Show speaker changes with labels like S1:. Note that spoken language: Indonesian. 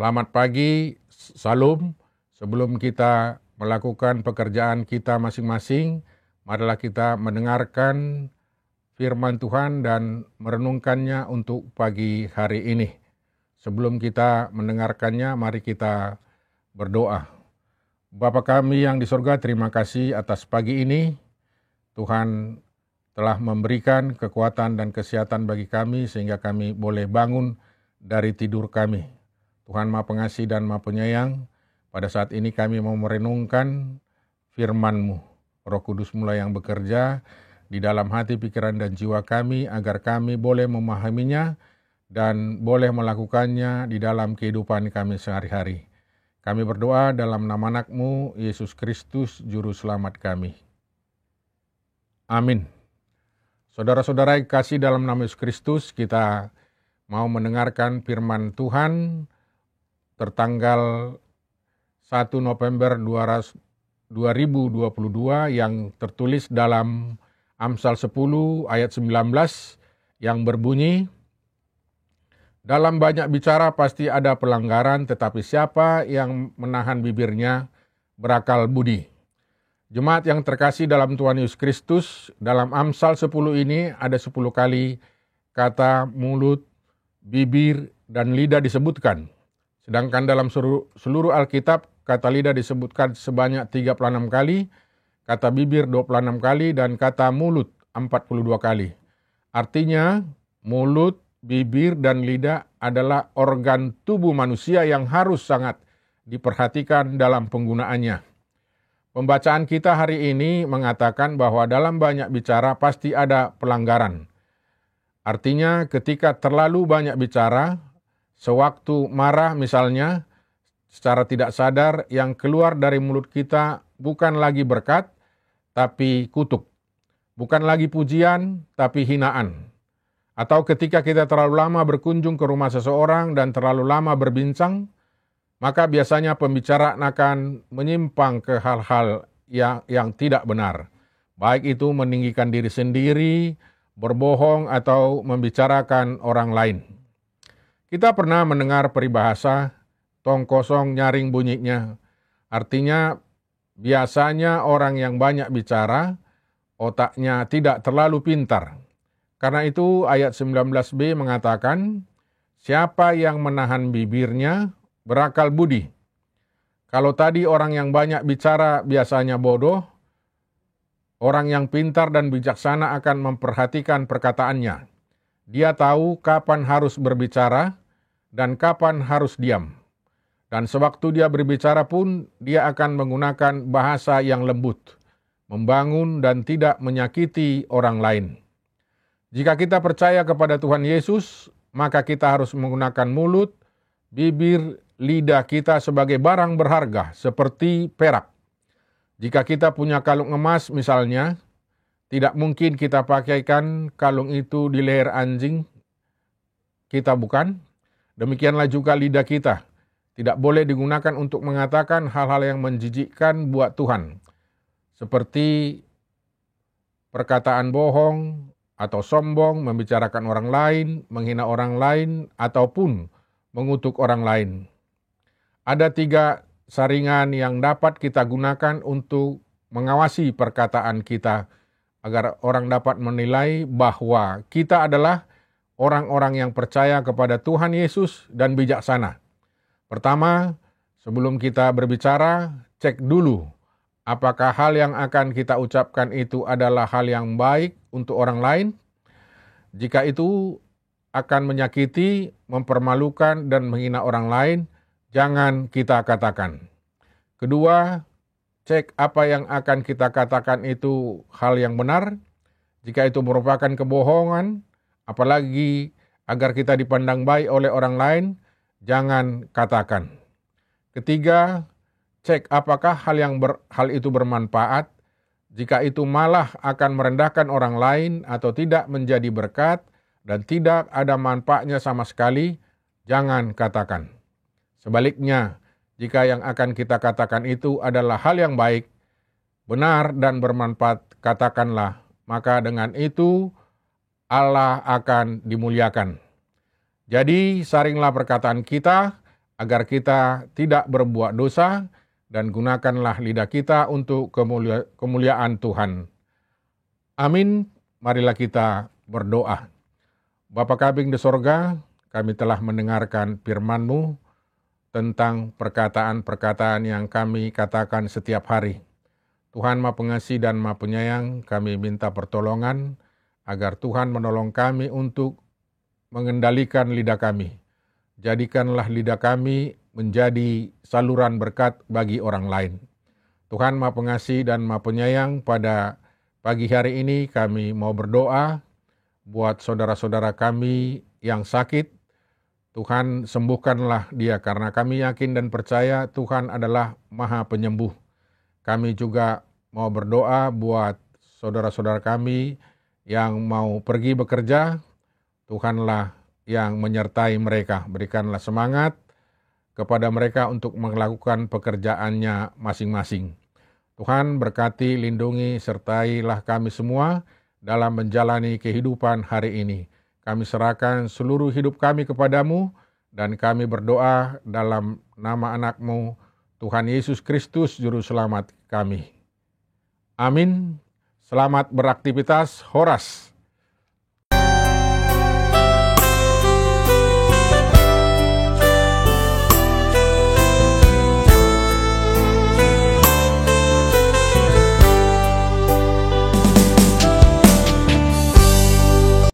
S1: Selamat pagi, Salam. Sebelum kita melakukan pekerjaan kita masing-masing, marilah kita mendengarkan firman Tuhan dan merenungkannya untuk pagi hari ini. Sebelum kita mendengarkannya, mari kita berdoa. Bapa kami yang di surga, terima kasih atas pagi ini. Tuhan telah memberikan kekuatan dan kesehatan bagi kami sehingga kami boleh bangun dari tidur kami. Tuhan Maha Pengasih dan Maha Penyayang, pada saat ini kami mau merenungkan firman-Mu. Roh Kudus mulai yang bekerja di dalam hati, pikiran, dan jiwa kami agar kami boleh memahaminya dan boleh melakukannya di dalam kehidupan kami sehari-hari. Kami berdoa dalam nama anak-Mu, Yesus Kristus, Juru Selamat kami. Amin. Saudara-saudara yang kasih dalam nama Yesus Kristus, kita mau mendengarkan firman Tuhan tertanggal 1 November 2022 yang tertulis dalam Amsal 10 ayat 19 yang berbunyi, dalam banyak bicara pasti ada pelanggaran, tetapi siapa yang menahan bibirnya berakal budi. Jemaat yang terkasih dalam Tuhan Yesus Kristus, dalam Amsal 10 ini ada 10 kali kata mulut, bibir, dan lidah disebutkan. Sedangkan dalam seluruh Alkitab, kata lidah disebutkan sebanyak 36 kali, kata bibir 26 kali, dan kata mulut 42 kali. Artinya, mulut, bibir, dan lidah adalah organ tubuh manusia yang harus sangat diperhatikan dalam penggunaannya. Pembacaan kita hari ini mengatakan bahwa dalam banyak bicara pasti ada pelanggaran. Artinya, ketika terlalu banyak bicara, sewaktu marah misalnya, secara tidak sadar yang keluar dari mulut kita bukan lagi berkat, tapi kutuk. Bukan lagi pujian, tapi hinaan. Atau ketika kita terlalu lama berkunjung ke rumah seseorang dan terlalu lama berbincang, maka biasanya pembicaraan akan menyimpang ke hal-hal yang tidak benar. Baik itu meninggikan diri sendiri, berbohong, atau membicarakan orang lain. Kita pernah mendengar peribahasa, tong kosong nyaring bunyinya. Artinya, biasanya orang yang banyak bicara, otaknya tidak terlalu pintar. Karena itu ayat 19b mengatakan, siapa yang menahan bibirnya berakal budi. Kalau tadi orang yang banyak bicara biasanya bodoh, orang yang pintar dan bijaksana akan memperhatikan perkataannya. Dia tahu kapan harus berbicara dan kapan harus diam. Dan sewaktu dia berbicara pun, dia akan menggunakan bahasa yang lembut, membangun dan tidak menyakiti orang lain. Jika kita percaya kepada Tuhan Yesus, maka kita harus menggunakan mulut, bibir, lidah kita sebagai barang berharga, seperti perak. Jika kita punya kalung emas misalnya, tidak mungkin kita pakaikan kalung itu di leher anjing, kita bukan. Demikianlah juga lidah kita. Tidak boleh digunakan untuk mengatakan hal-hal yang menjijikkan buat Tuhan. Seperti perkataan bohong atau sombong, membicarakan orang lain, menghina orang lain, ataupun mengutuk orang lain. Ada 3 saringan yang dapat kita gunakan untuk mengawasi perkataan kita, agar orang dapat menilai bahwa kita adalah orang-orang yang percaya kepada Tuhan Yesus dan bijaksana. Pertama, sebelum kita berbicara, cek dulu apakah hal yang akan kita ucapkan itu adalah hal yang baik untuk orang lain. Jika itu akan menyakiti, mempermalukan, dan menghina orang lain, jangan kita katakan. Kedua, cek apa yang akan kita katakan itu hal yang benar. Jika itu merupakan kebohongan, apalagi agar kita dipandang baik oleh orang lain, jangan katakan. Ketiga, cek apakah hal itu bermanfaat. Jika itu malah akan merendahkan orang lain atau tidak menjadi berkat dan tidak ada manfaatnya sama sekali, jangan katakan. Sebaliknya, jika yang akan kita katakan itu adalah hal yang baik, benar dan bermanfaat, katakanlah. Maka dengan itu Allah akan dimuliakan. Jadi saringlah perkataan kita agar kita tidak berbuat dosa, dan gunakanlah lidah kita untuk kemuliaan Tuhan. Amin. Marilah kita berdoa. Bapa kami di sorga, kami telah mendengarkan firman-Mu tentang perkataan-perkataan yang kami katakan setiap hari. Tuhan Maha Pengasih dan Maha Penyayang, kami minta pertolongan agar Tuhan menolong kami untuk mengendalikan lidah kami. Jadikanlah lidah kami menjadi saluran berkat bagi orang lain. Tuhan Maha Pengasih dan Maha Penyayang, pada pagi hari ini kami mau berdoa buat saudara-saudara kami yang sakit. Tuhan, sembuhkanlah dia, karena kami yakin dan percaya Tuhan adalah Maha Penyembuh. Kami juga mau berdoa buat saudara-saudara kami yang mau pergi bekerja. Tuhanlah yang menyertai mereka. Berikanlah semangat kepada mereka untuk melakukan pekerjaannya masing-masing. Tuhan berkati, lindungi, sertailah kami semua dalam menjalani kehidupan hari ini. Kami serahkan seluruh hidup kami kepadamu, dan kami berdoa dalam nama anak-Mu, Tuhan Yesus Kristus, Juru Selamat kami. Amin. Selamat beraktivitas. Horas.